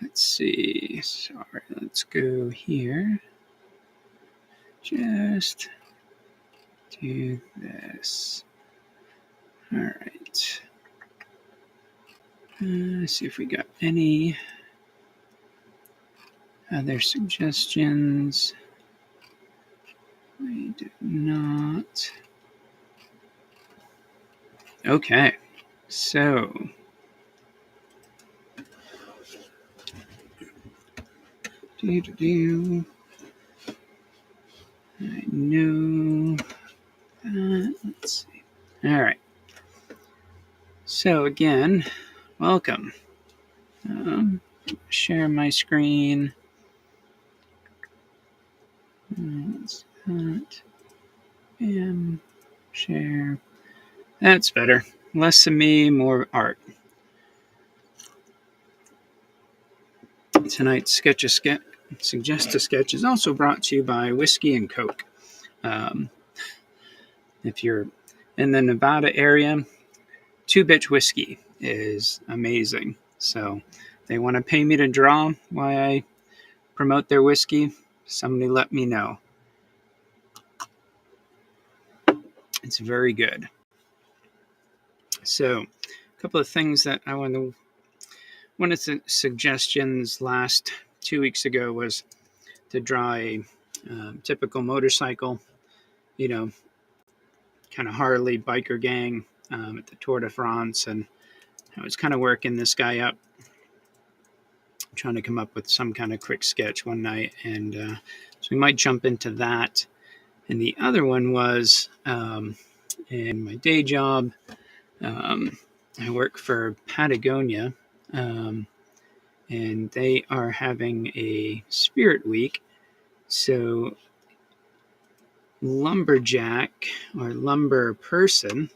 Let's see. Sorry, let's go here. Just do this. All right. Let's see if we got any other suggestions. We do not. Okay. So, I know that. Let's see. All right. So again, welcome. Share my screen. That's that. Bam. Share. That's better. Less of me, more art. Tonight's Suggest a Sketch is also brought to you by Whiskey and Coke. If you're in the Nevada area, Two Bitch Whiskey is amazing. So they want to pay me to draw while I promote their whiskey. Somebody let me know. It's very good. So a couple of things that I wanted one of the suggestions last 2 weeks ago was to draw a typical motorcycle, kind of Harley biker gang at the Tour de France. And I was kind of working this guy up, trying to come up with some kind of quick sketch one night. And so we might jump into that. And the other one was in my day job, I work for Patagonia, and they are having a spirit week. So lumberjack or lumber person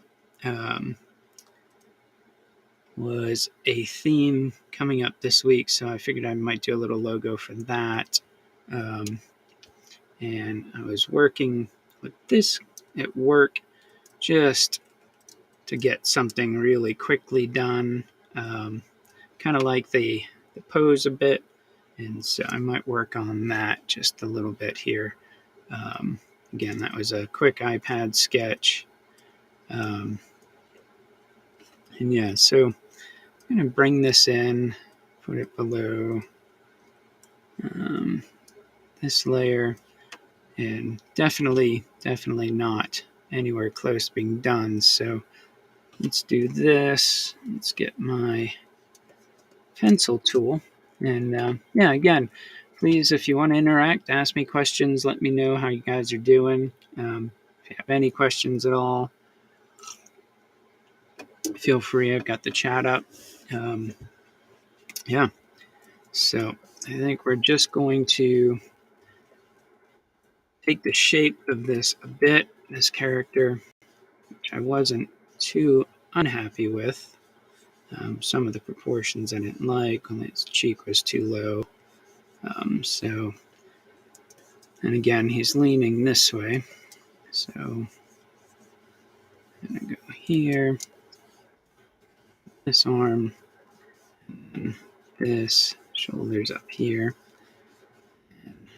was a theme coming up this week. So I figured I might do a little logo for that. And I was working with this at work just to get something really quickly done. Kind of like the pose a bit. And so I might work on that just a little bit here. Again, that was a quick iPad sketch. And yeah, so I'm going to bring this in, put it below this layer, and definitely not anywhere close to being done. So let's do this. Let's get my pencil tool. And yeah, again, please, if you want to interact, ask me questions. Let me know how you guys are doing. If you have any questions at all, feel free. I've got the chat up. Yeah. So I think we're just going to take the shape of this a bit, this character, which I wasn't too unhappy with. Some of the proportions I didn't like when his cheek was too low. And again, he's leaning this way. So I'm going to go here, this arm, and this, shoulders up here, and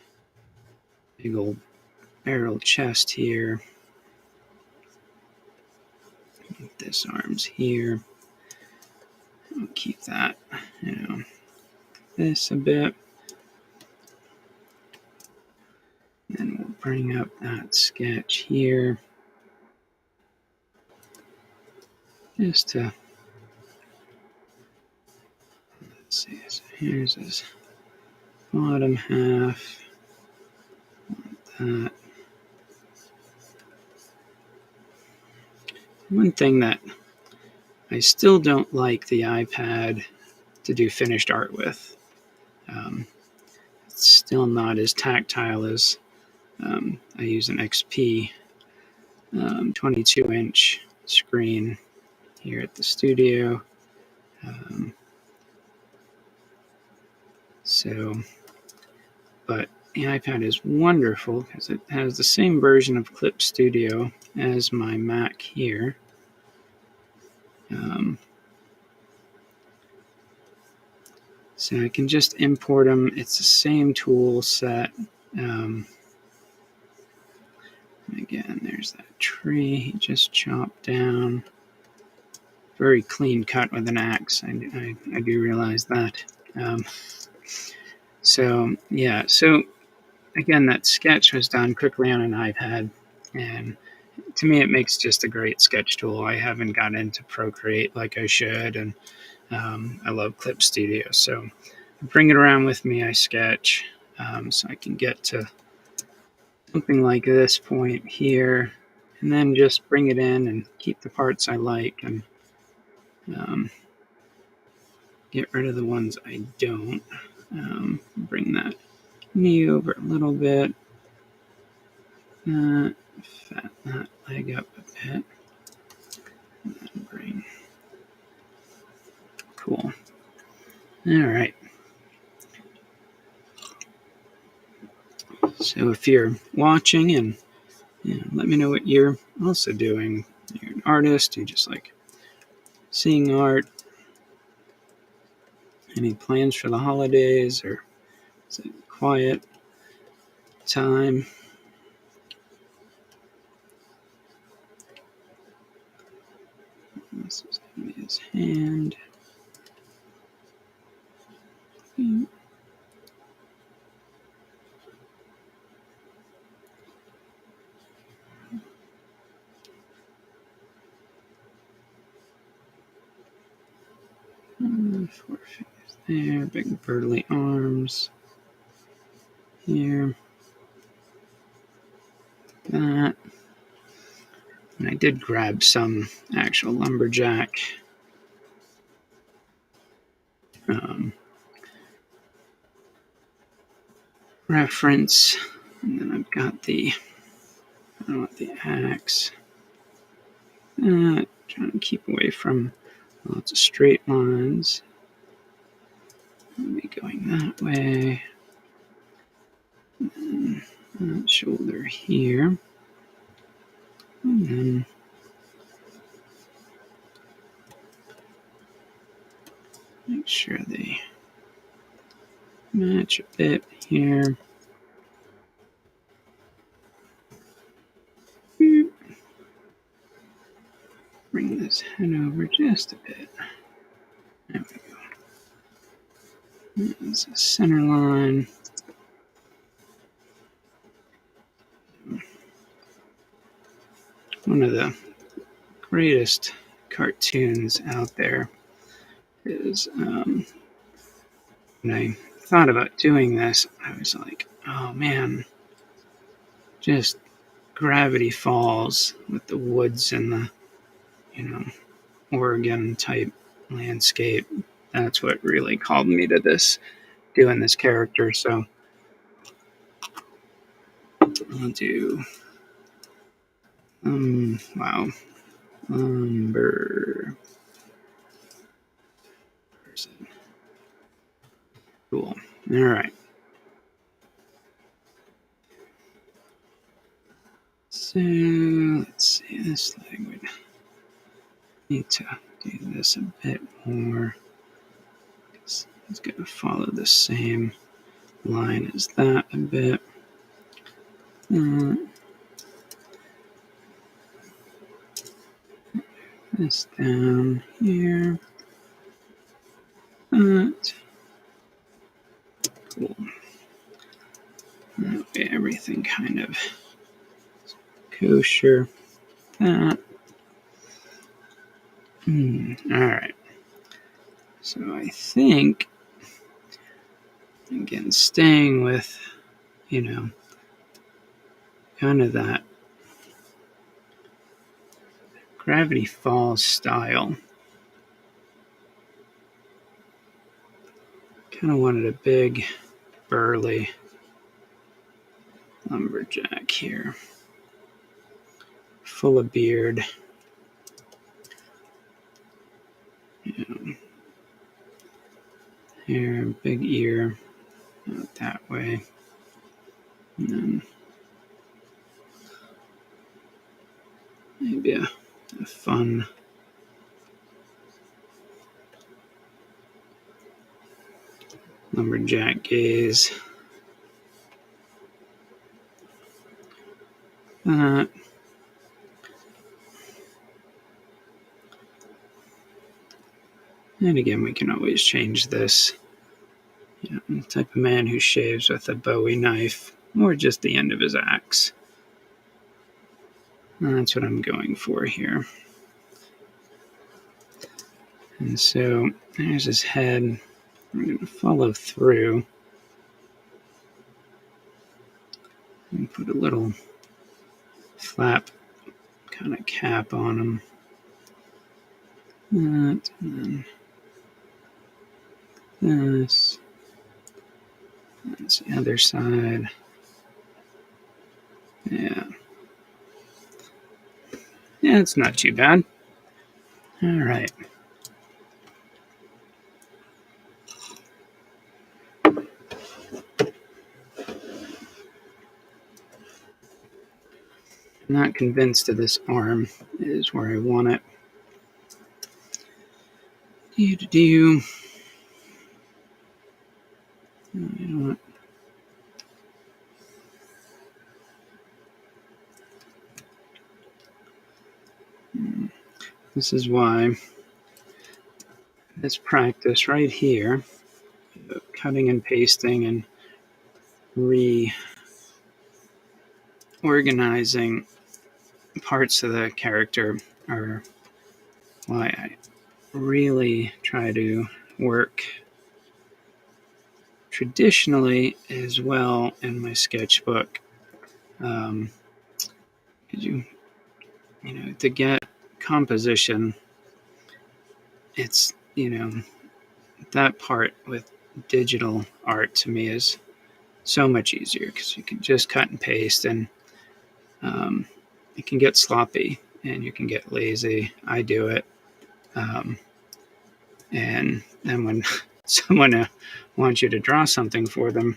big old barrel chest here. This arm's here. I'll keep that, this a bit. Then we'll bring up that sketch here. Just to, let's see, so here's his bottom half. That. One thing that I still don't like the iPad to do finished art with. It's still not as tactile as I use an XP 22-inch screen here at the studio. But the iPad is wonderful because it has the same version of Clip Studio as my Mac here. So I can just import them. It's the same tool set. Again, there's that tree he just chopped down. Very clean cut with an axe. I do realize that. So yeah, so again, that sketch was done quickly on an iPad, and to me, it makes just a great sketch tool. I haven't got into Procreate like I should, and I love Clip Studio, so I bring it around with me. I sketch, so I can get to something like this point here, and then just bring it in and keep the parts I like, and get rid of the ones I don't. Bring that knee over a little bit. Fatten that leg up a bit. And then bring. Cool. All right. So if you're watching and let me know what you're also doing. You're an artist, you just like seeing art. Any plans for the holidays, or is it quiet time? This is going to be his hand. Four fingers there, big burly arms. Here. That. And I did grab some actual lumberjack reference. And then I've got the axe. Trying to keep away from lots of straight lines. Maybe going that way. And then that shoulder here. And then make sure they match a bit here. Bring this head over just a bit. There we go. There's a center line. One of the greatest cartoons out there is when I thought about doing this, I was like, oh man, just Gravity Falls with the woods and the, Oregon type landscape. That's what really called me to doing this character. So I'll do, wow, lumber person. Cool. All right. So let's see, this leg would need to do this a bit more. It's going to follow the same line as that a bit. This down here. That. Cool. That way everything kind of kosher. That. Alright. So I think, again, staying with, kind of that Gravity Falls style. Kind of wanted a big, burly lumberjack here. Full of beard. Hair, big ear. Out that way. And then maybe a fun lumberjack gaze. And again, we can always change this. The type of man who shaves with a Bowie knife or just the end of his axe. And that's what I'm going for here. And so there's his head. I'm going to follow through and put a little flap kind of cap on him. That, and then this. That's the other side. Yeah. Yeah, it's not too bad. All right. I'm not convinced that this arm is where I want it. You know what? This is why this practice right here, cutting and pasting and reorganizing parts of the character, are why I really try to work traditionally as well in my sketchbook. To get composition, it's, that part with digital art to me is so much easier because you can just cut and paste, and it can get sloppy and you can get lazy. I do it. And then when someone wants you to draw something for them,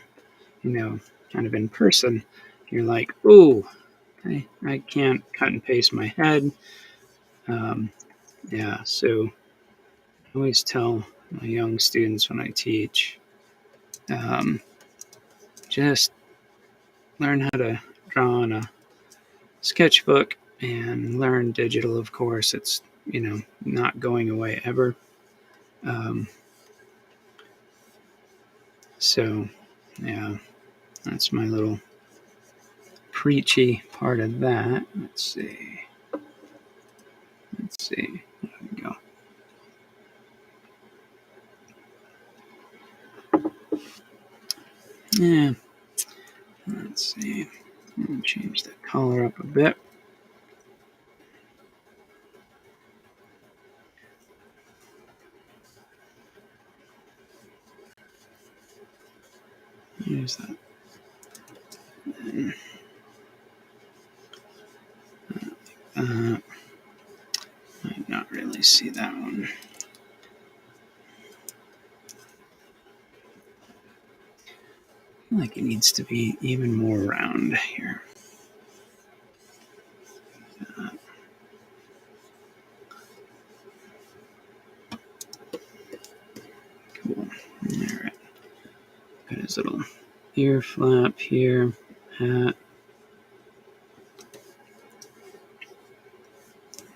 kind of in person, you're like, "Ooh, I can't cut and paste my head." So I always tell my young students when I teach, just learn how to draw on a sketchbook and learn digital. Of course, it's not going away ever. So yeah, that's my little preachy part of that. Let's see. There we go. Yeah. Let's see. Change the color up a bit. Use that. Might not really see that one. I feel like it needs to be even more round here. Cool. All right. Got his little ear flap here, hat.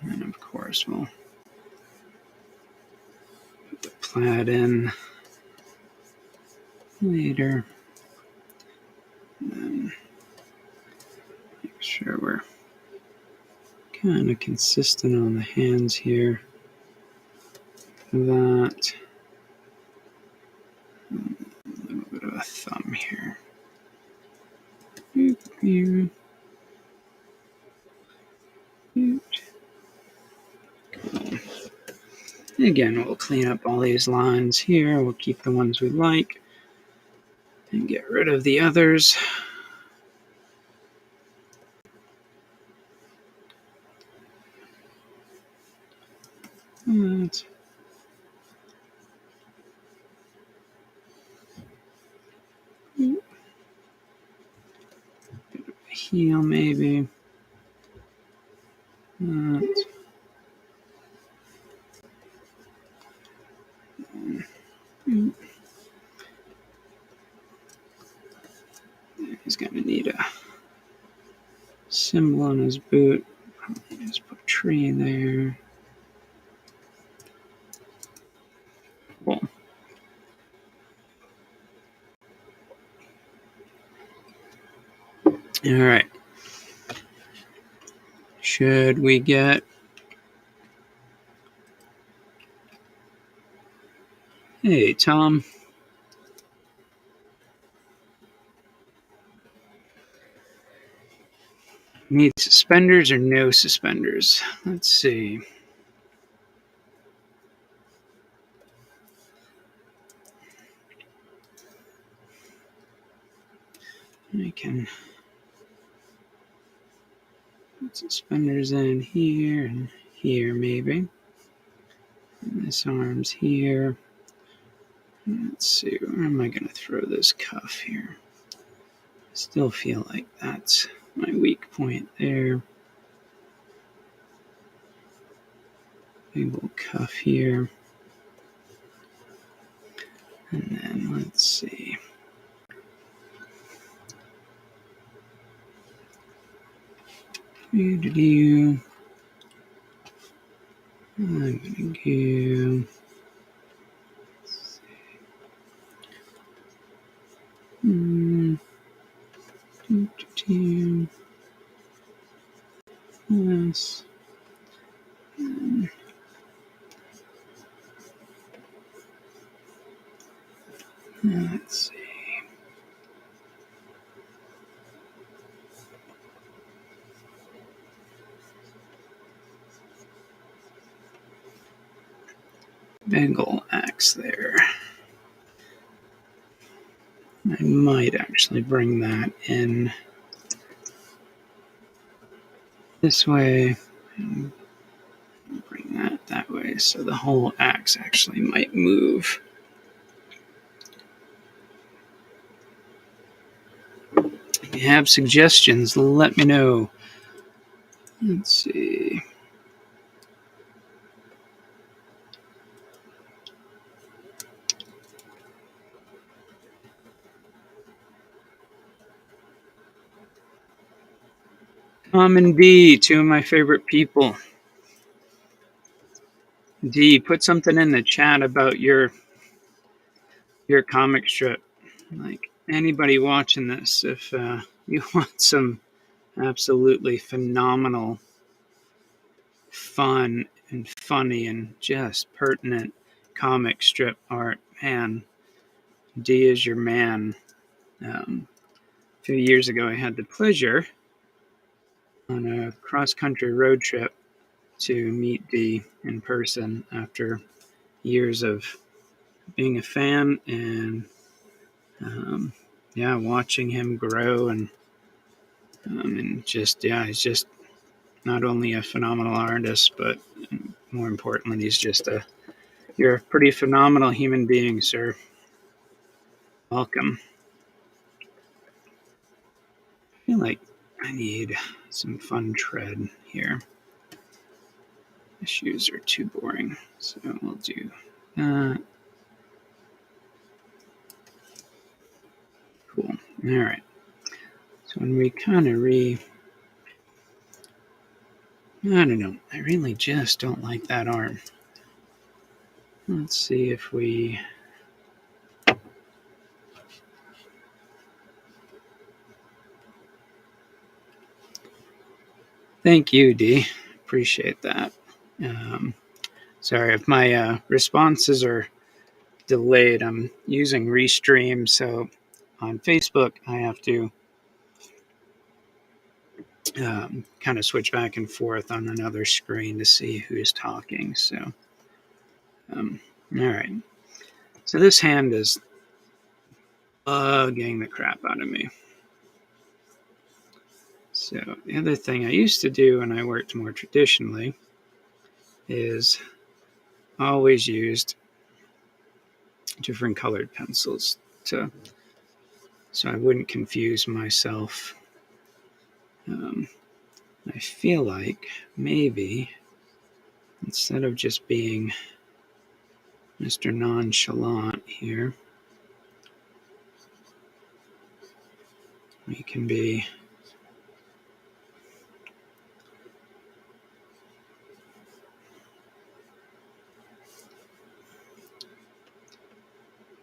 And of course, we'll put the plaid in later. And then make sure we're kind of consistent on the hands here. That. A little bit of a thumb here. Cool. Again, we'll clean up all these lines here. We'll keep the ones we like and get rid of the others. Right. Heel maybe. Right. need a symbol on his boot. Probably just put a tree there. Cool. All right. Should we get... Hey, Tom. Need suspenders or no suspenders? Let's see. I can put suspenders in here and here, maybe. And this arm's here. Let's see, where am I going to throw this cuff here? I still feel like that's my weak point there. Big little cuff here. And then let's see. I'm going to go. Yes. Let's see. Bengal axe there. I might actually bring that in this way and bring that way, so the whole axe actually might move. If you have suggestions, let me know. Let's see. Tom and D, two of my favorite people. D, put something in the chat about your comic strip. Like, anybody watching this, if you want some absolutely phenomenal, fun and funny and just pertinent comic strip art, man, D is your man. A few years ago, I had the pleasure on a cross-country road trip to meet D in person after years of being a fan and watching him grow and just he's just not only a phenomenal artist, but more importantly, you're a pretty phenomenal human being, sir. Welcome. I feel like I need some fun tread here. The shoes are too boring, so we'll do that. Cool. All right. So when we kind of I don't know. I really just don't like that arm. Let's see if we... Thank you, D. Appreciate that. Sorry if my responses are delayed. I'm using Restream, so on Facebook I have to kind of switch back and forth on another screen to see who's talking. So, all right. So this hand is bugging the crap out of me. So the other thing I used to do when I worked more traditionally is always used different colored pencils so I wouldn't confuse myself. I feel like maybe instead of just being Mr. Nonchalant here, We can be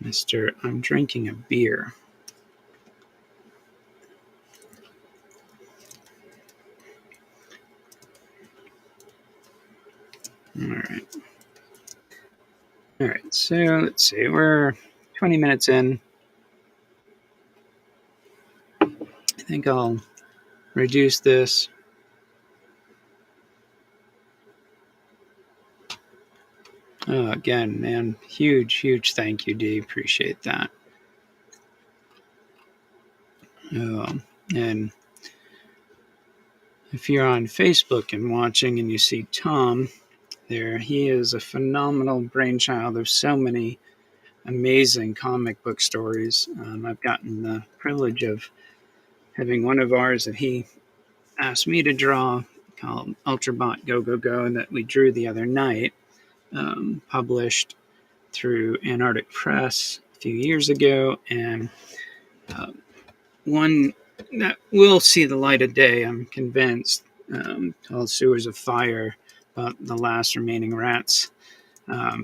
Mr. I'm drinking a beer. All right. All right. So let's see. We're 20 minutes in. I think I'll reduce this. Oh, again, man, huge thank you, D. Appreciate that. And if you're on Facebook and watching and you see Tom there, he is a phenomenal brainchild of so many amazing comic book stories. I've gotten the privilege of having one of ours that he asked me to draw called Ultrabot Go Go Go that we drew the other night, published through Antarctic Press a few years ago, and one that will see the light of day, I'm convinced, called Sewers of Fire, about the last remaining rats.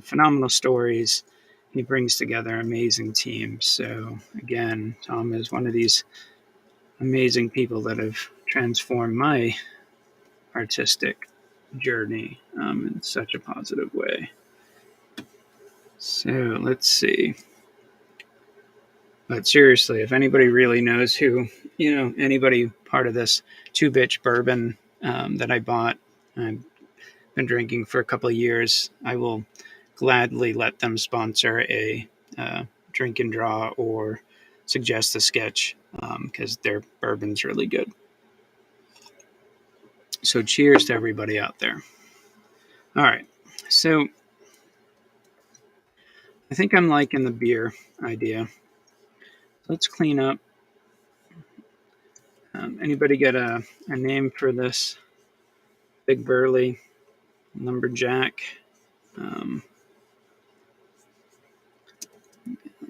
Phenomenal stories. He brings together amazing teams. So, again, Tom is one of these amazing people that have transformed my artistic journey in such a positive way. So, let's see. But seriously, if anybody really knows who, anybody part of this 2-Bitch bourbon that I bought, I've been drinking for a couple of years, I will gladly let them sponsor a drink and draw or suggest a sketch because their bourbon's really good. So cheers to everybody out there. All right. So I think I'm liking the beer idea. Let's clean up. Anybody get a name for this big burly lumberjack?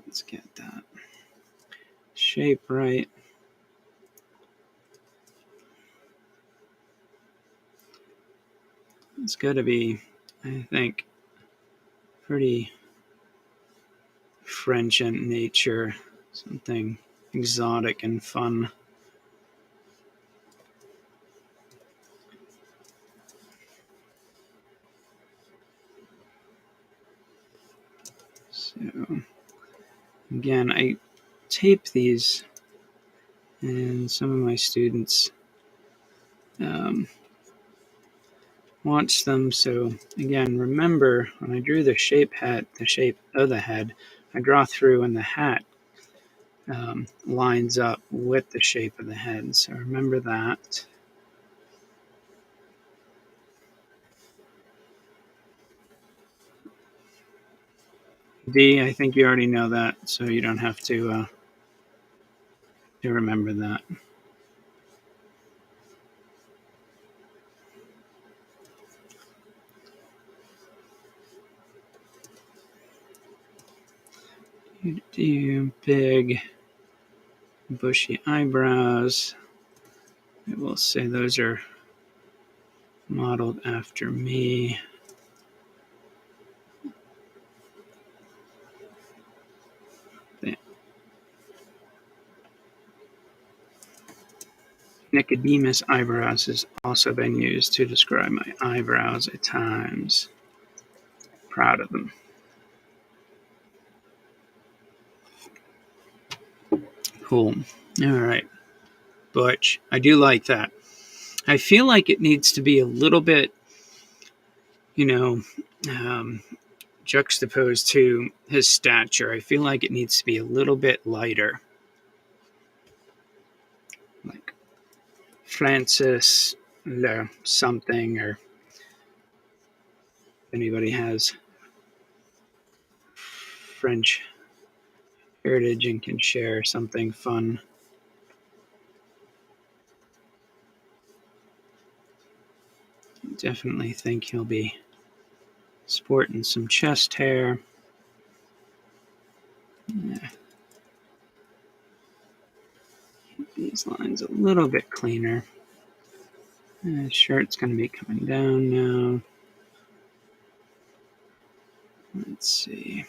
Let's get that shape right. It's got to be, I think, pretty French in nature, something exotic and fun. So, again, I tape these, and some of my students watch them. So, again, remember when I drew the shape of the head, I draw through, and the hat lines up with the shape of the head. So, remember that. D, I think you already know that, so you don't have to remember that. You do big, bushy eyebrows. I will say those are modeled after me. Nicodemus eyebrows has also been used to describe my eyebrows at times. Proud of them. Cool. All right. Butch. I do like that. I feel like it needs to be a little bit, juxtaposed to his stature. I feel like it needs to be a little bit lighter. Like Francis something, or if anybody has French heritage and can share something fun. Definitely think he'll be sporting some chest hair. Yeah. these lines a little bit cleaner. Shirt's going to be coming down now. Let's see.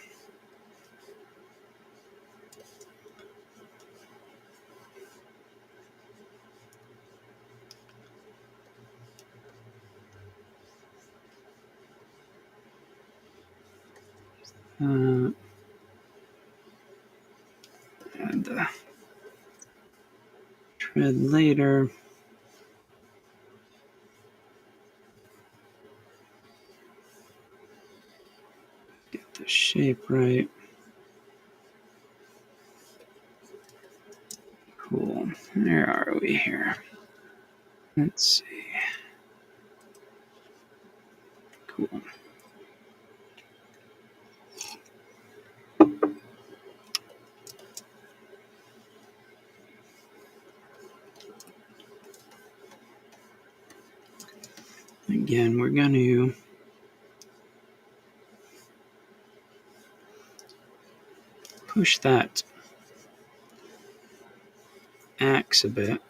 Add the tread later. Get the shape right. Cool. Where are we here? Let's see. Cool. Again, we're going to push that axe a bit.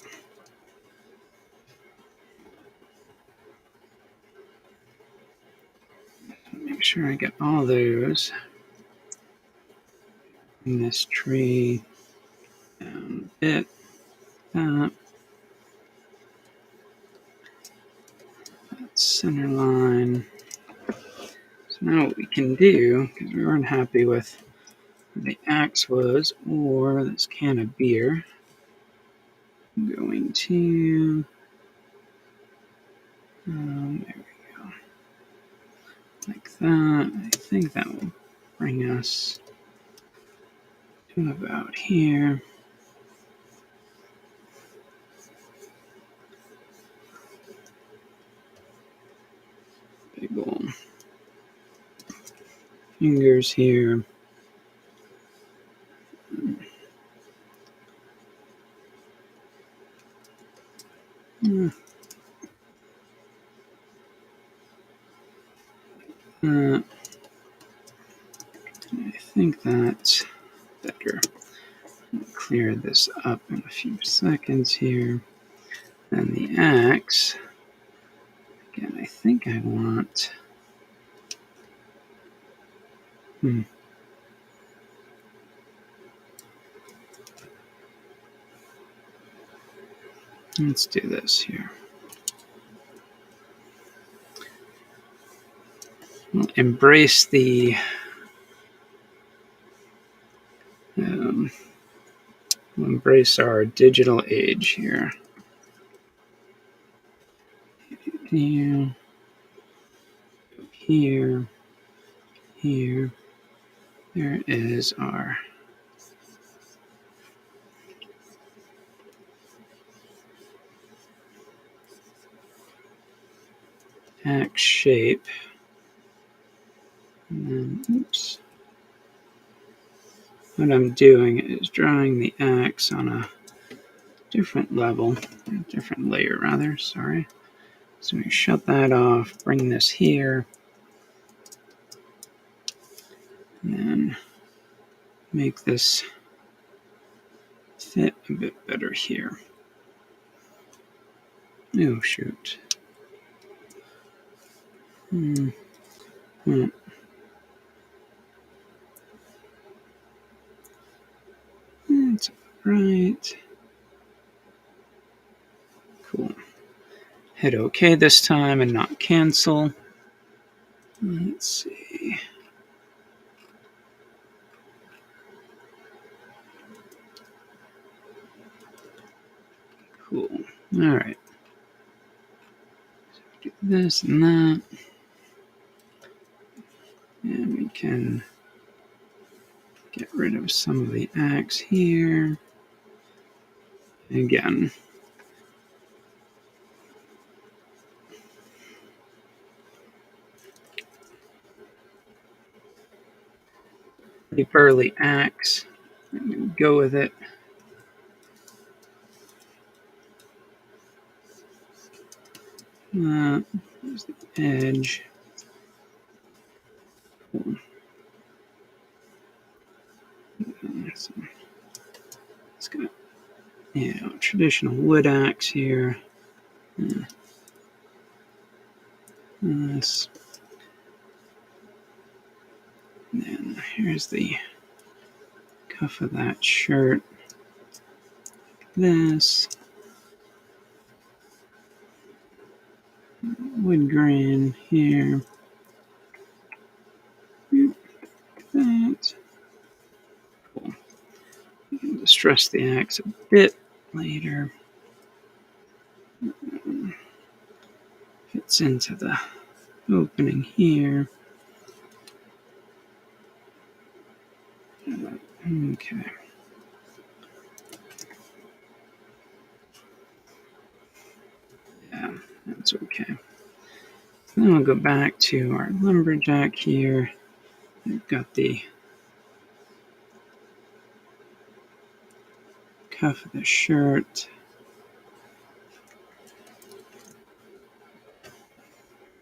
Make sure I get all those in this tree down a bit. That center line. So now what we can do, because we weren't happy with where the axe was or this can of beer, I'm going to there we go, like that. I think that will bring us to about here. Big ol' fingers here. I think that's better. I'll clear this up in a few seconds here. And the axe, again, I think I want. Let's do this here. We'll embrace the we'll embrace our digital age here. Here, here, here. There is our axe shape. And then, oops. What I'm doing is drawing the axe on a different level, a different layer rather, sorry. So we shut that off, bring this here, and then make this fit a bit better here. Oh, shoot. That's right. Cool. Hit OK this time and not cancel. Let's see. Cool. All right. So do this and that. And we can get rid of some of the axe here. Again. The burly axe. I'm going to go with it. There's the edge. Cool. So it's going to traditional wood axe here. This. And then here's the cuff of that shirt. This. Wood grain here. That. Cool. I'll distress the axe a bit later. Fits into the opening here. Okay. Yeah, that's okay. Then we'll go back to our lumberjack here. We've got the cuff of the shirt.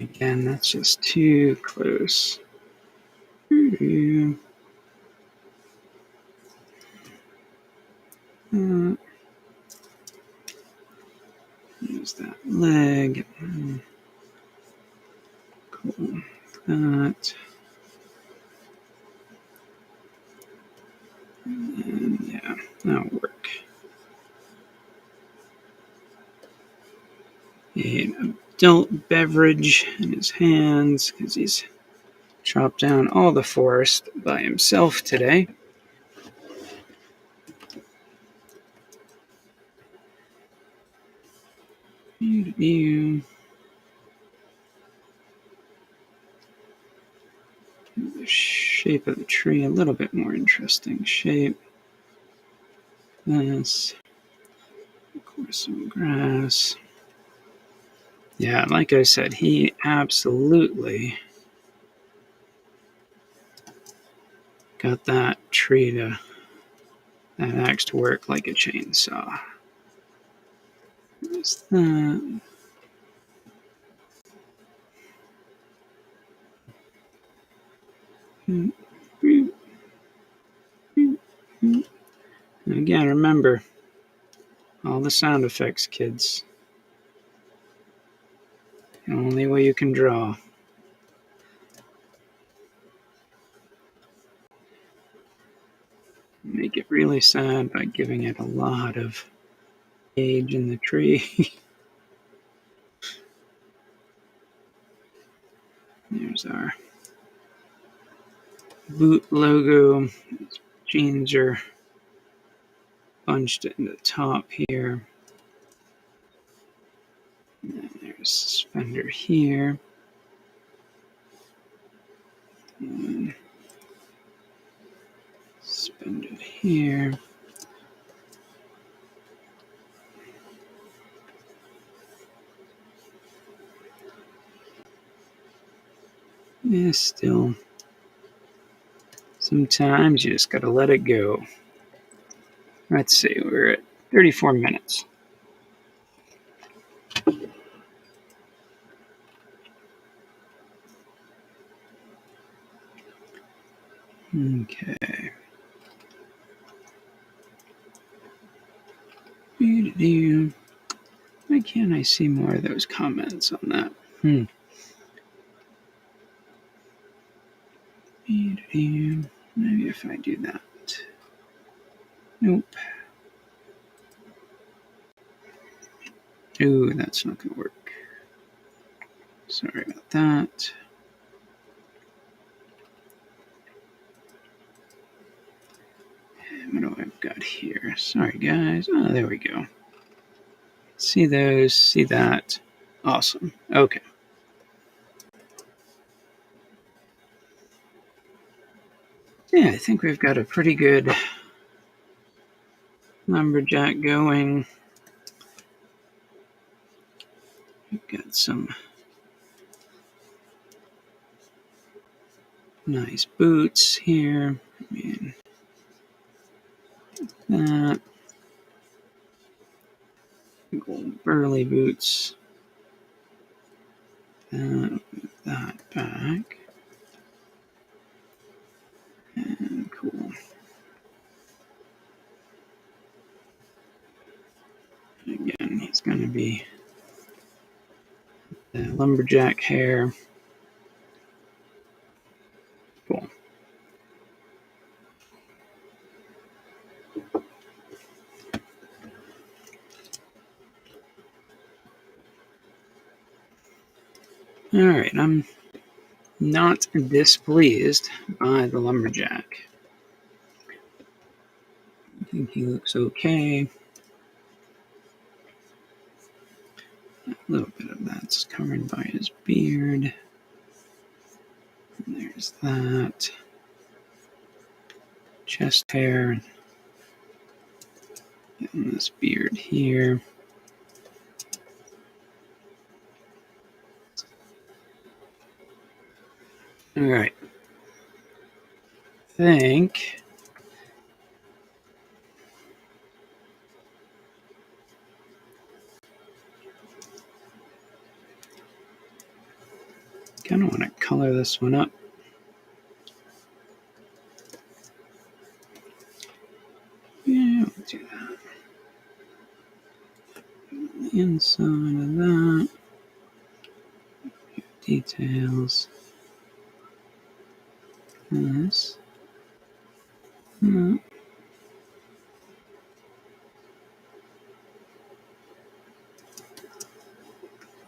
Again, that's just too close. There's that leg. Cool. That. And yeah, that'll work. An adult beverage in his hands because he's chopped down all the forest by himself today. The shape of the tree, a little bit more interesting shape. This, of course, some grass. Yeah, like I said, he absolutely got that axe to work like a chainsaw. What's that? Again, remember, all the sound effects, kids. The only way you can draw. Make it really sad by giving it a lot of age in the tree. There's our boot logo. Jeans are bunched in the top here. And then there's a suspender here. And suspended here. Yeah, still. Sometimes you just gotta let it go. Let's see, we're at 34 minutes. Okay. Why can't I see more of those comments on that? Maybe if I do that. Nope. Ooh, that's not going to work. Sorry about that. What do I've got here? Sorry, guys. Oh, there we go. See those, see that. Awesome. Okay. Yeah, I think we've got a pretty good lumberjack going. We've got some nice boots here. I mean, that. Gold burly boots. That back. And cool. Again, he's going to be the lumberjack hair. Cool. All right, I'm not displeased by the lumberjack. I think he looks okay. A little bit of that's covered by his beard. And there's that. Chest hair. And this beard here. All right. I think kind of want to color this one up. Yeah, we'll do that. The inside of that. Details. This. That.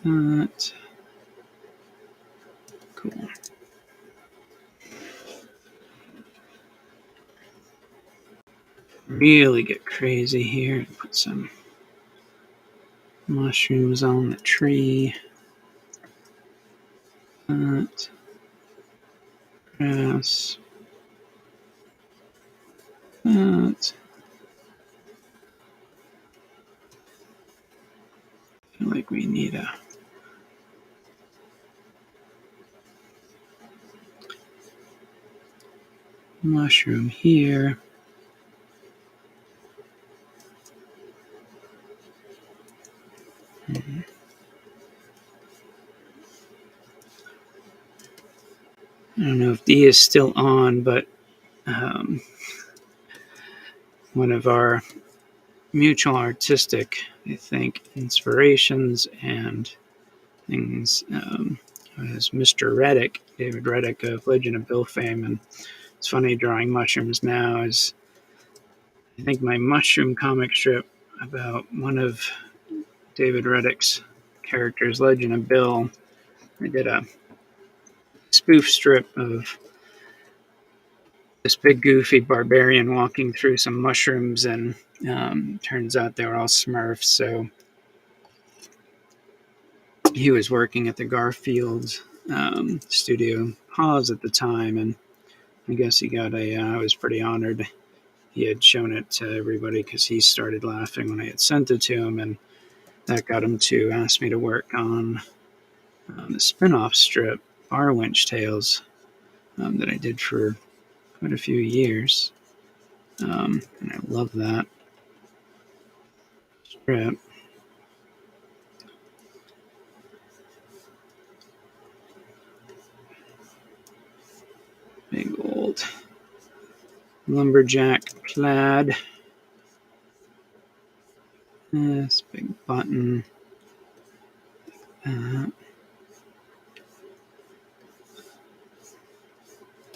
That. Cool. Really get crazy here and put some mushrooms on the tree. That. Grass. That. I feel like we need a mushroom here. I don't know if Dee is still on, but one of our mutual artistic, I think, inspirations and things is Mr. Reddick, David Reddick of Legend of Bill fame. And it's funny drawing mushrooms now is I think my mushroom comic strip about one of David Reddick's characters, Legend of Bill. I did a spoof strip of this big goofy barbarian walking through some mushrooms, and turns out they were all Smurfs. So he was working at the Garfield studio Pause at the time, and I guess he got I was pretty honored. He had shown it to everybody because he started laughing when I had sent it to him, and that got him to ask me to work on the spin-off strip, Bar Winch Tales, that I did for quite a few years. And I love that strip. Big old lumberjack plaid. This big button. That.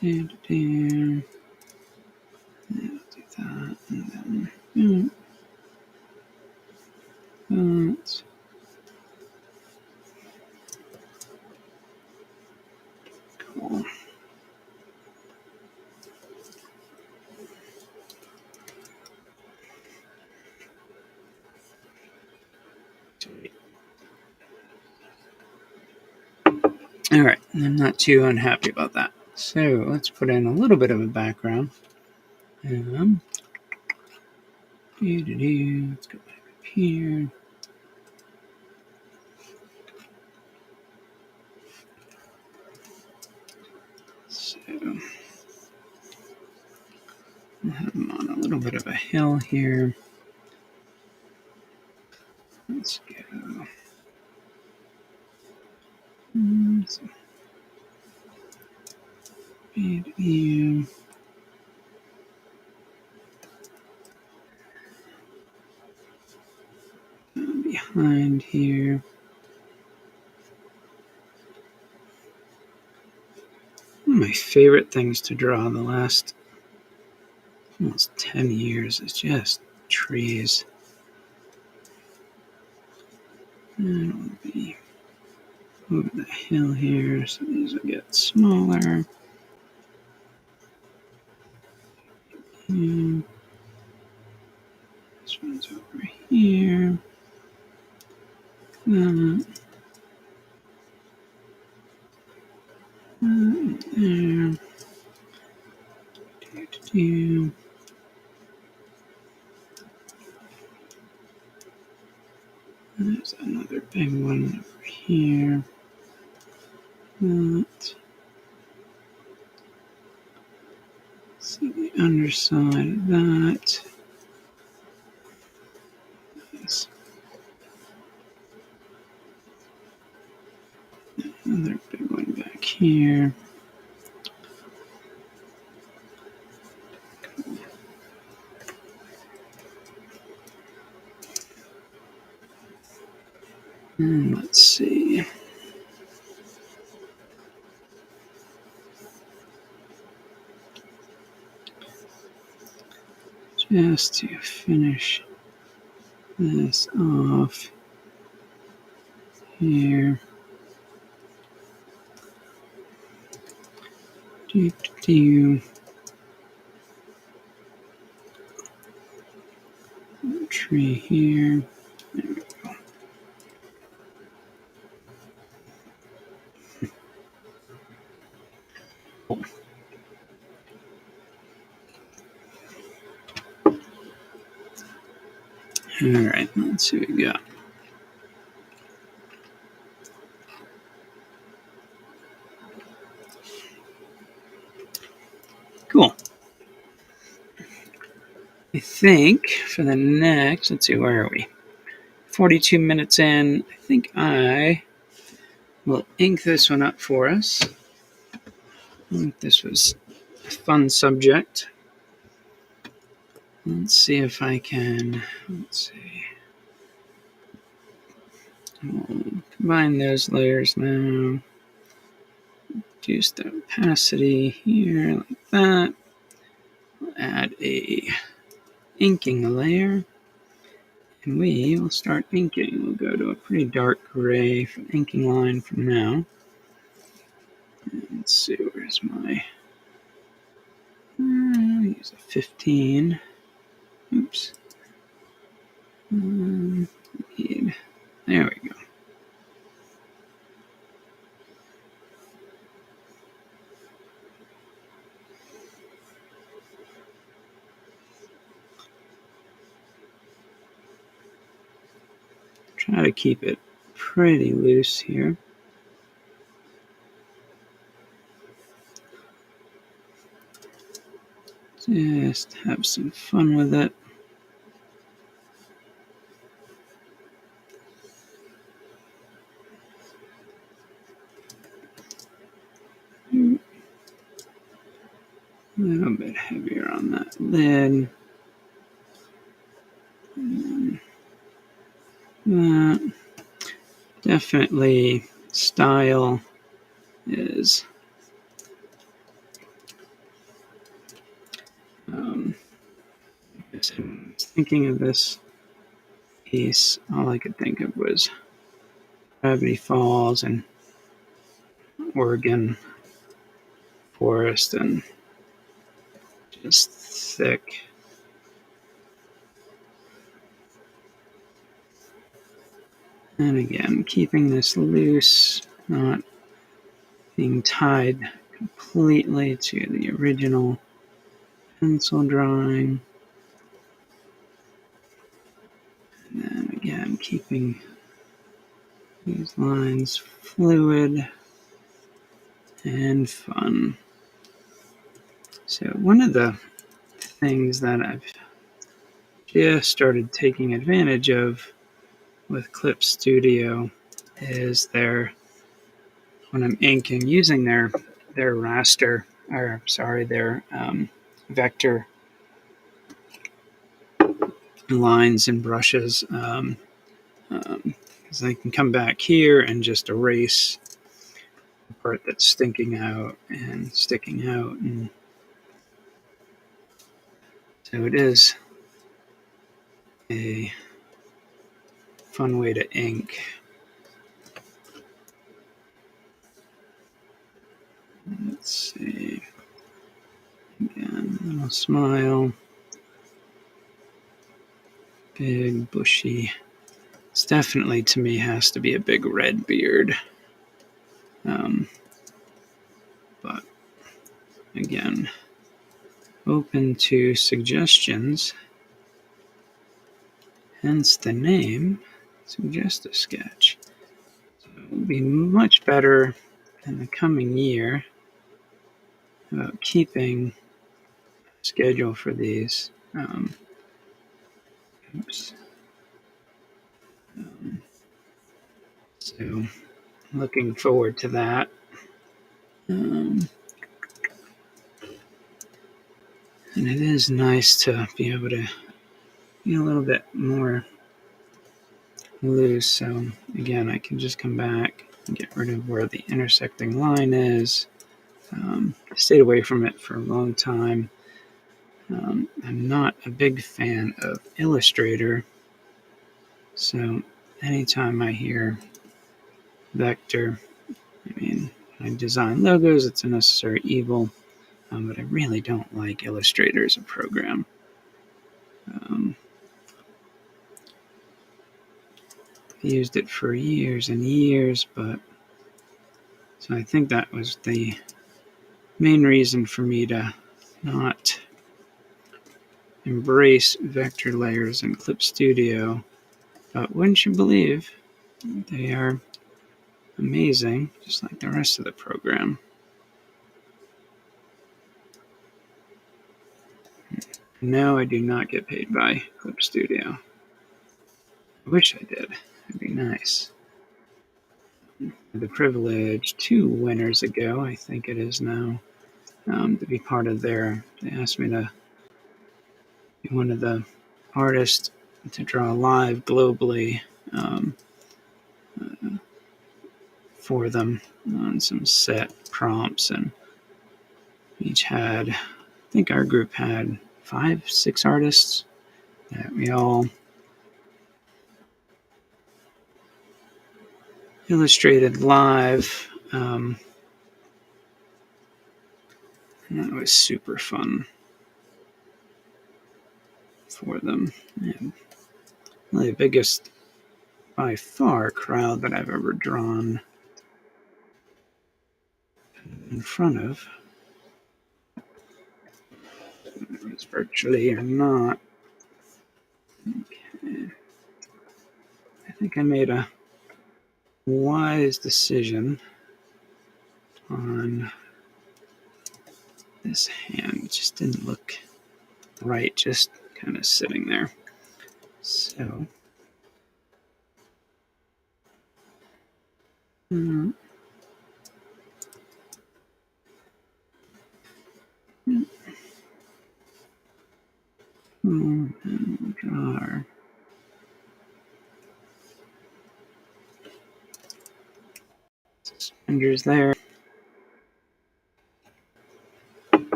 Do that. And then that. Cool. All right, I'm not too unhappy about that. So let's put in a little bit of a background. Let's go back up here. So I'm on a little bit of a hill here. Let's go. behind here. One of my favorite things to draw in the last almost 10 years is just trees. And we'll be over the hill here, so these will get smaller. And this one's over here. That. There. There's another big one over here. That. See the underside of that. Yes. Another big one back here. And let's see. Just to finish this off here. Tree here. There we go. All right, let's see what we got. Cool. I think for the next, let's see, where are we? 42 minutes in. I think I will ink this one up for us. I think this was a fun subject. Let's see if I can, let's see. We'll combine those layers now. Reduce the opacity here like that. We'll add a inking layer. And we will start inking. We'll go to a pretty dark gray for the inking line from now. And let's see, where's my... use a 15. Oops. There we go. Try to keep it pretty loose here. Just have some fun with it. A little bit heavier on that lid. And that. Definitely style is I was thinking of this piece, all I could think of was Gravity Falls and Oregon forest and just thick. And again, keeping this loose, not being tied completely to the original pencil drawing. And then again, keeping these lines fluid and fun. So one of the things that I've just started taking advantage of with Clip Studio is when I'm inking, using their raster, or sorry, their vector lines and brushes. because I can come back here and just erase the part that's sticking out, and so it is a fun way to ink. Let's see. Again, little smile. Big, bushy. It's definitely, to me, has to be a big red beard. But again, open to suggestions. Hence the name, Suggest a Sketch. So it will be much better in the coming year about keeping a schedule for these. So looking forward to that. And it is nice to be able to be a little bit more loose. So again, I can just come back and get rid of where the intersecting line is. I stayed away from it for a long time. I'm not a big fan of Illustrator, so anytime I hear vector, I mean, I design logos, it's a necessary evil, but I really don't like Illustrator as a program. I used it for years and years, but so I think that was the main reason for me to not embrace vector layers in Clip Studio. But wouldn't you believe, they are amazing, just like the rest of the program. No, I do not get paid by Clip Studio. I wish I did. It'd be nice. The privilege 2 winters ago, I think it is now, to be part of their. They asked me to be one of the artists to draw live globally for them on some set prompts, and each had, I think our group had 5-6 artists that we all illustrated live. And that was super fun for them. And really the biggest, by far, crowd that I've ever drawn in front of. It was virtually or not. Okay. I think I made a wise decision on this hand. It just didn't look right, just kind of sitting there. So, draw our suspenders there.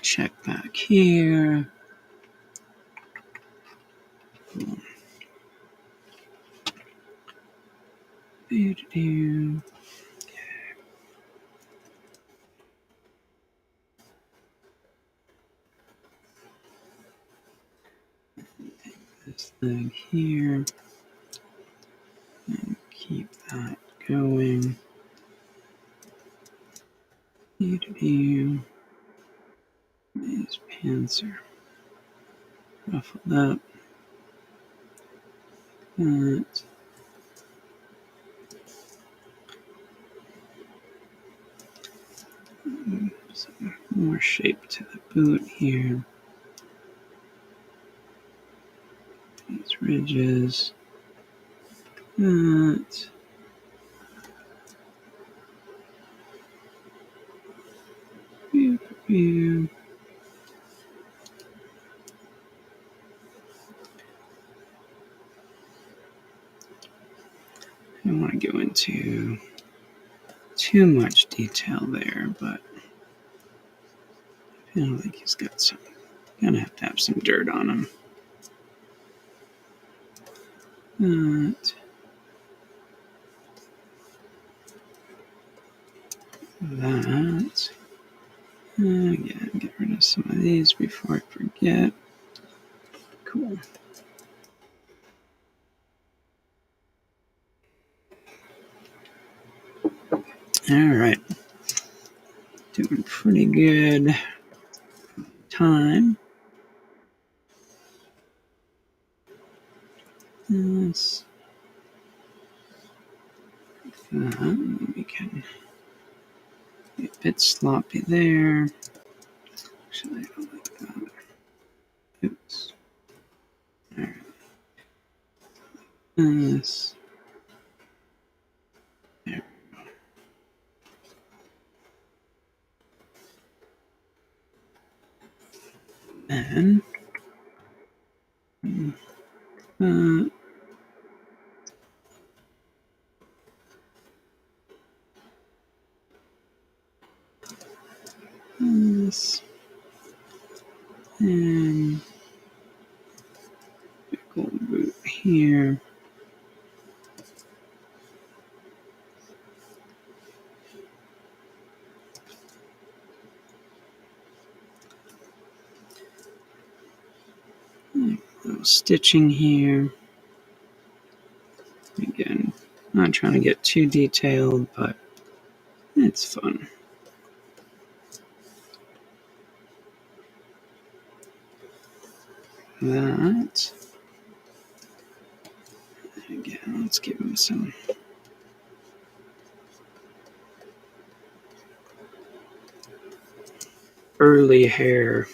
Check back here. Cool. Okay. This thing here. And keep that going. These pants are ruffled up. That. Some more shape to the boot here. These ridges. That. don't want to go into too much detail there, but I feel like he's got some, gonna have to have some dirt on him. But that, again, get rid of some of these before I forget. Cool. All right. Doing pretty good time. Let's we can be a bit sloppy there. Actually, I don't like that. Oops. All right. This. There. Then. This. And gold boot here. A little stitching here. Again, not trying to get too detailed, but it's fun. That. Again, let's give him some early hair.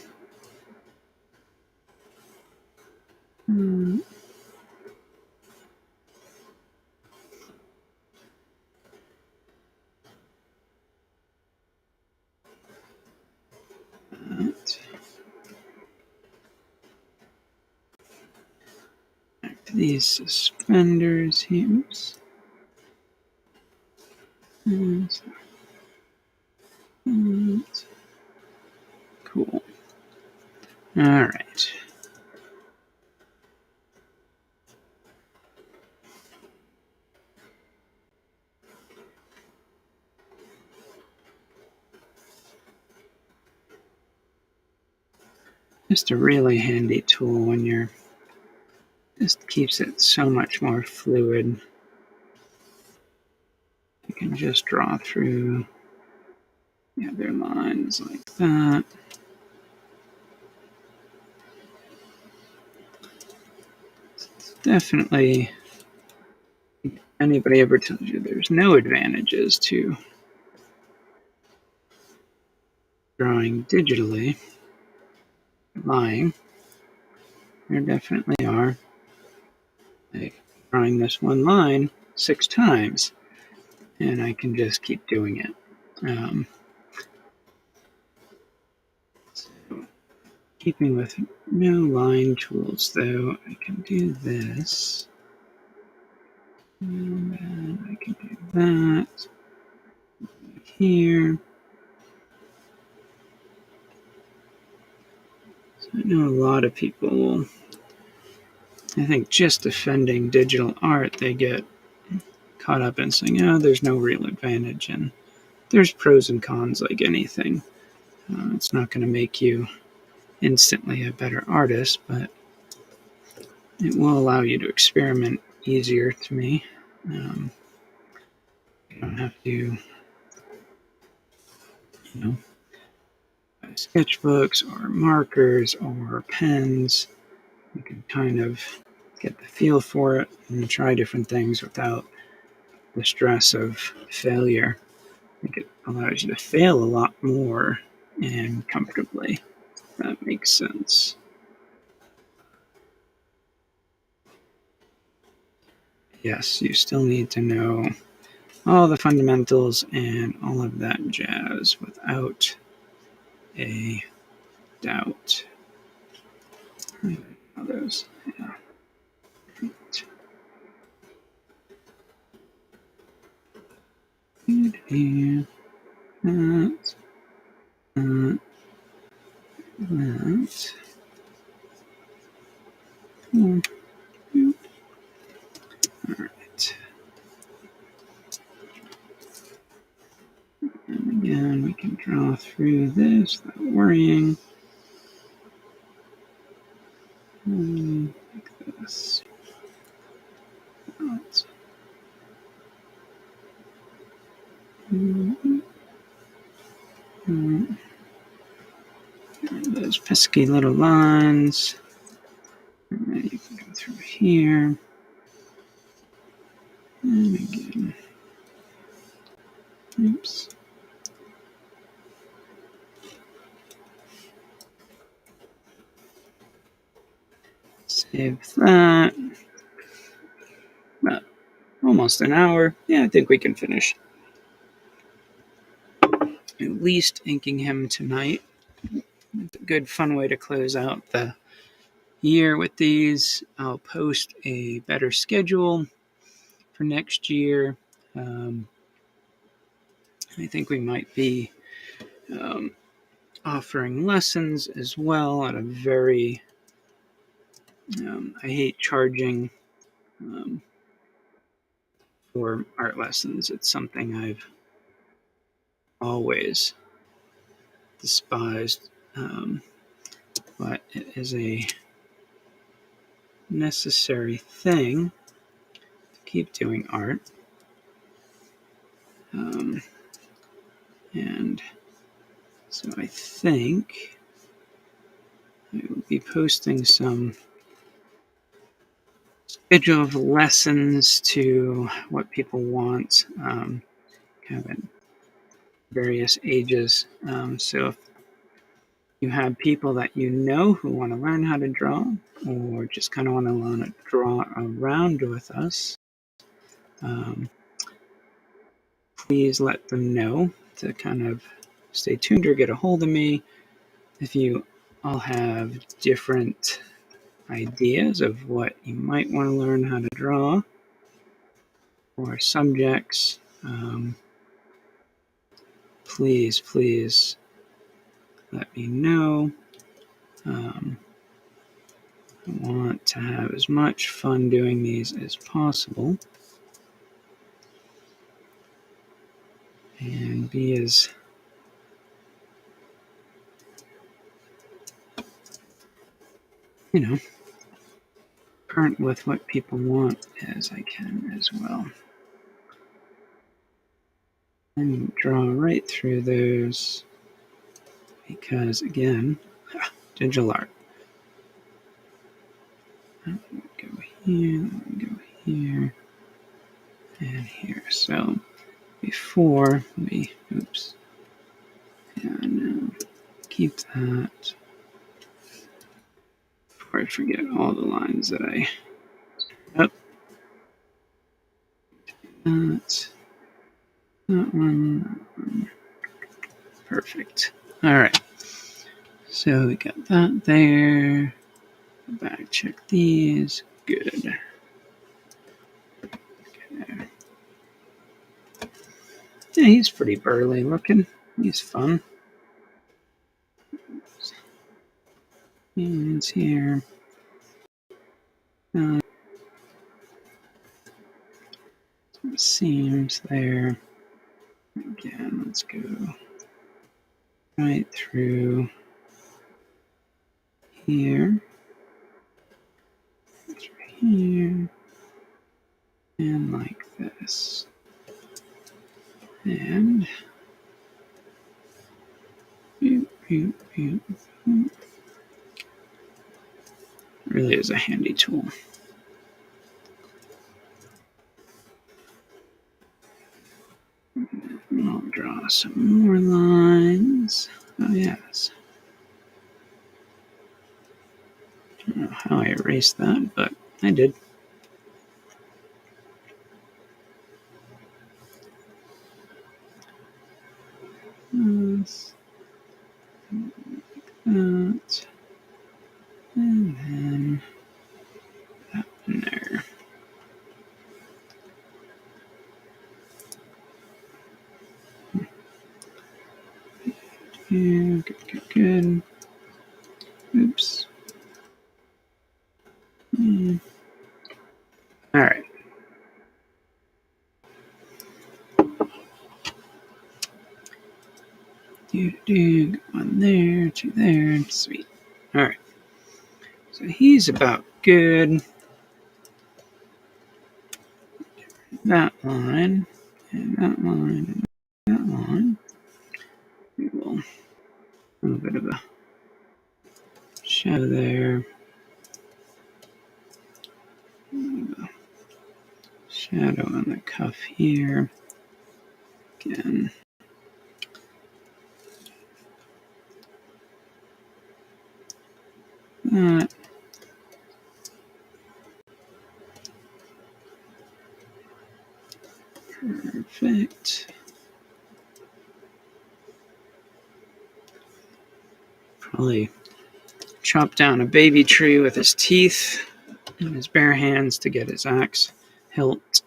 Back to these suspenders here. Cool. All right. Just a really handy tool when you're, just keeps it so much more fluid. You can just draw through the other lines like that. It's definitely, anybody ever tells you there's no advantages to drawing digitally, lying. There definitely are. Like drawing this one line 6 times, and I can just keep doing it. So keeping with no line tools, though, I can do this. And then I can do that here. So I know a lot of people, I think just defending digital art, they get caught up in saying, oh, there's no real advantage. And there's pros and cons like anything. It's not going to make you instantly a better artist, but it will allow you to experiment easier to me. You don't have to, sketchbooks or markers or pens. You can kind of get the feel for it and try different things without the stress of failure. I think it allows you to fail a lot more and comfortably. If that makes sense. Yes, you still need to know all the fundamentals and all of that jazz without a doubt. Others, yeah. here, that, that. All right. And again, we can draw through this without worrying. Like this. Those pesky little lines. And then you can go through here. And again. Oops. Save that. About almost an hour. Yeah, I think we can finish. At least inking him tonight. It's a good, fun way to close out the year with these. I'll post a better schedule for next year. I think we might be offering lessons as well at a very, I hate charging for art lessons. It's something I've always despised, but it is a necessary thing to keep doing art. And so I think I will be posting some schedule of lessons to what people want, kind of in various ages. So if you have people that you know who want to learn how to draw, or just kind of want to learn to draw around with us, please let them know to kind of stay tuned or get a hold of me. If you all have different ideas of what you might want to learn how to draw or subjects, please let me know. I want to have as much fun doing these as possible and be as current with what people want as I can as well. And draw right through those because, again, digital art. Go here, go here, and here. So before we, keep that. Before I forget all the lines that I, that one. Perfect. All right. So we got that there. Go back, check these. Good. Okay. Yeah, he's pretty burly looking. He's fun. Hands here. Some seams there. Again, let's go right through here. Through here. And like this. And really is a handy tool. I'll draw some more lines. Oh, yes. I don't know how I erased that, but I did. This, like that, and then that in there. Yeah, good. Oops. All right. One there, two there. Sweet. All right. So he's about good. That line, and that line, and that line. We will a little bit of a shadow there. Shadow on the cuff here. Again. That. Perfect. Probably chop down a baby tree with his teeth and his bare hands to get his axe hilt.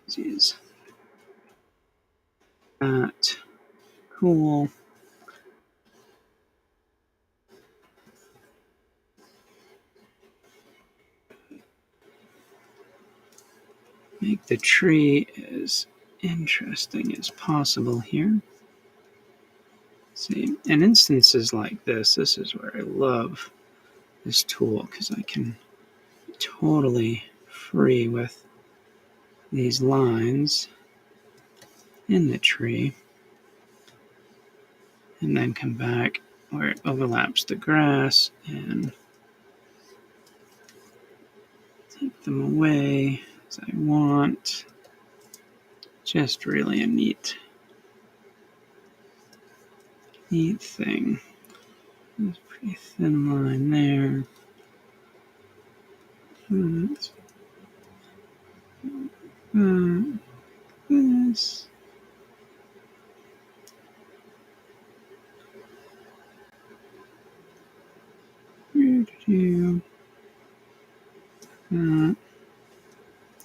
Jeez. That. Cool. Make the tree as interesting as possible here. See, in instances like this is where I love this tool because I can be totally free with these lines in the tree and then come back where it overlaps the grass and take them away as I want. Just really a neat thing. There's a pretty thin line there. This.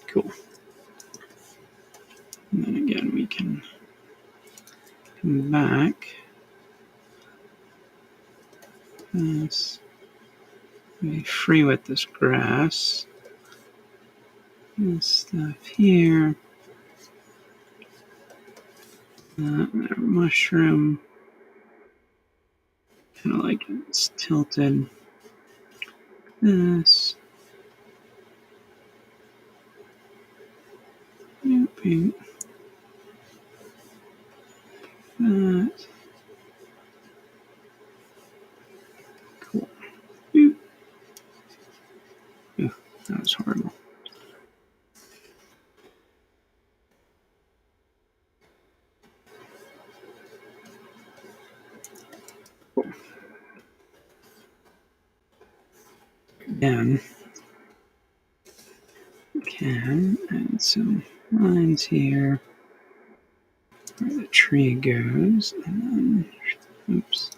Cool. And then again, we can come back. This. Be free with this grass. This stuff here. That mushroom. Kind of like it's tilted. This. Pink. That. Cool. Ooh, that was horrible. Cool. Again, we can add some lines here where the tree goes, and then, oops,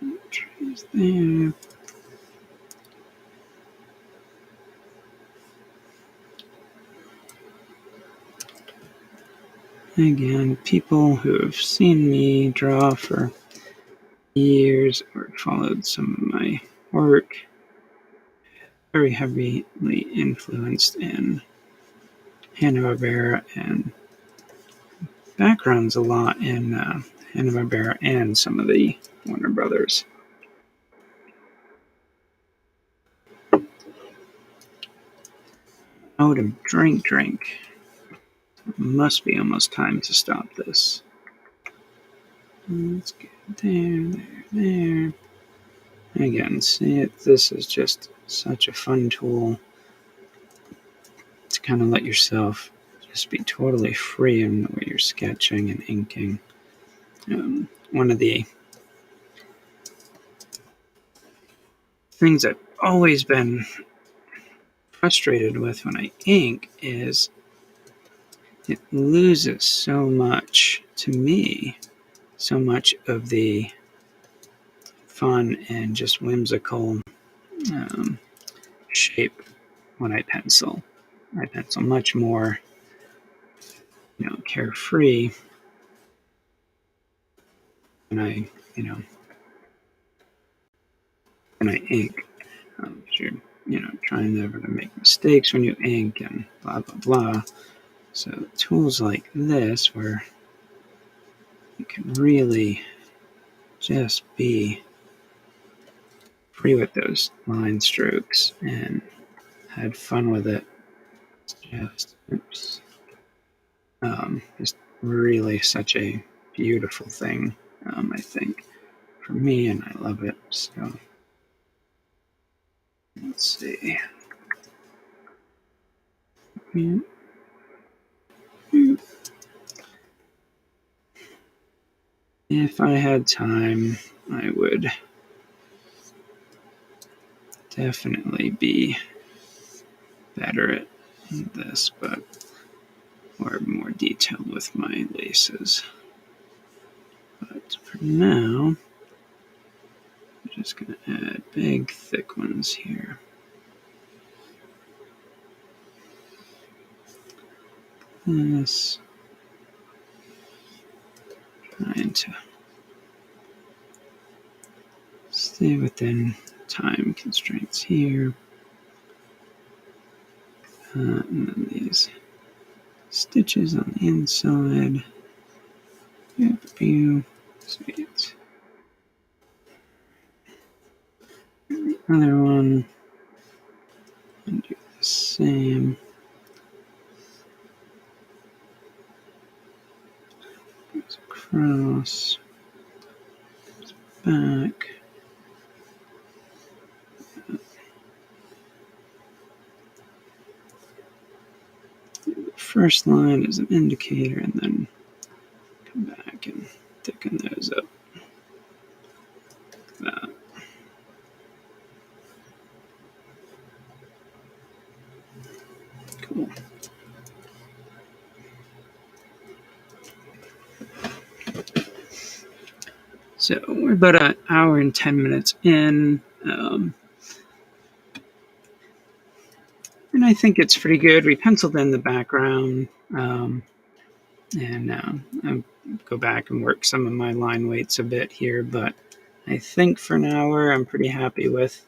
the tree's there. Again, people who have seen me draw for years or followed some of my work, very heavily influenced in Hanna-Barbera and backgrounds a lot in Hanna-Barbera and some of the Warner Brothers. Oh, to drink. Must be almost time to stop this. Let's get there. Again, see it. This is just such a fun tool to kind of let yourself just be totally free in the way you're sketching and inking. One of the things I've always been frustrated with when I ink is it loses so much, to me, so much of the fun and just whimsical shape when I pencil. I pencil much more, carefree. when I, when I ink. You're, trying never to make mistakes when you ink and blah, blah, blah. So tools like this where you can really just be free with those line strokes and had fun with it. Just really such a beautiful thing, I think, for me, and I love it. So let's see. If I had time, I would definitely be better at this, or more detailed with my laces. But for now, I'm just going to add big, thick ones here. This, trying to stay within time constraints here. And then these stitches on the inside. Sweet. And the other one, and do the same. Goes across, goes back. The first line is an indicator, and then come back and thicken those up. Like that. Cool. So we're about an hour and 10 minutes in, and I think it's pretty good. We penciled in the background, and I'll go back and work some of my line weights a bit here, but I think for an hour I'm pretty happy with,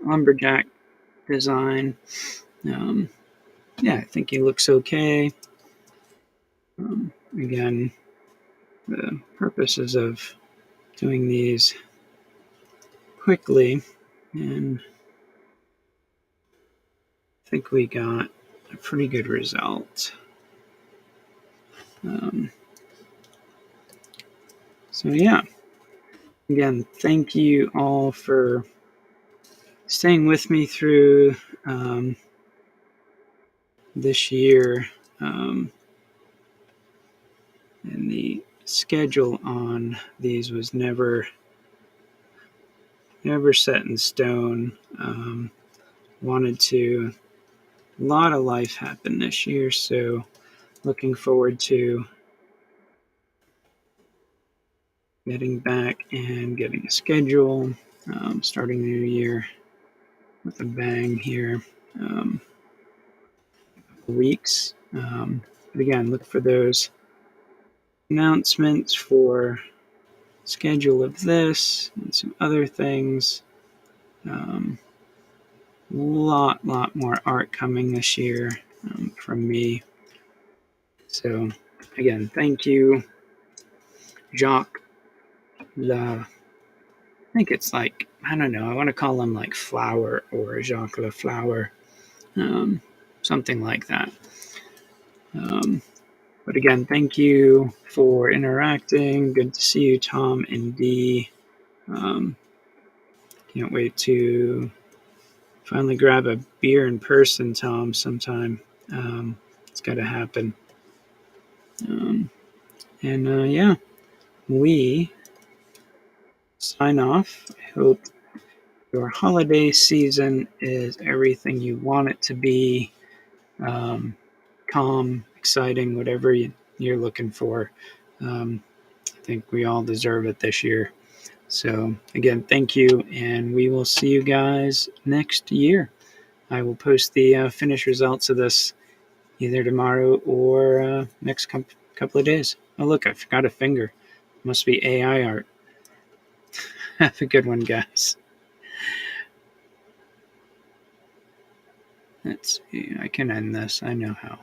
lumberjack design. I think he looks okay. Again, the purposes of doing these quickly, and I think we got a pretty good result. So yeah, again, thank you all for staying with me through this year. And the schedule on these was never set in stone. A lot of life happened this year, so looking forward to getting back and getting a schedule, starting the new year with a bang here. Weeks. But again, look for those announcements for schedule of this and some other things. Lot more art coming this year from me. So again, thank you, Jacques. I think it's like, I don't know, I want to call him like Flower or Jacques Le Flower, something like that. But again, thank you for interacting. Good to see you, Tom and Dee. Can't wait to finally grab a beer in person, Tom, sometime. It's got to happen. We sign off. I hope your holiday season is everything you want it to be. Calm, exciting, whatever you're looking for. I think we all deserve it this year. So again, thank you, and we will see you guys next year. I will post the finished results of this either tomorrow or next couple of days. Oh, look, I forgot a finger. Must be AI art. Have a good one, guys. Let's see. I can end this. I know how.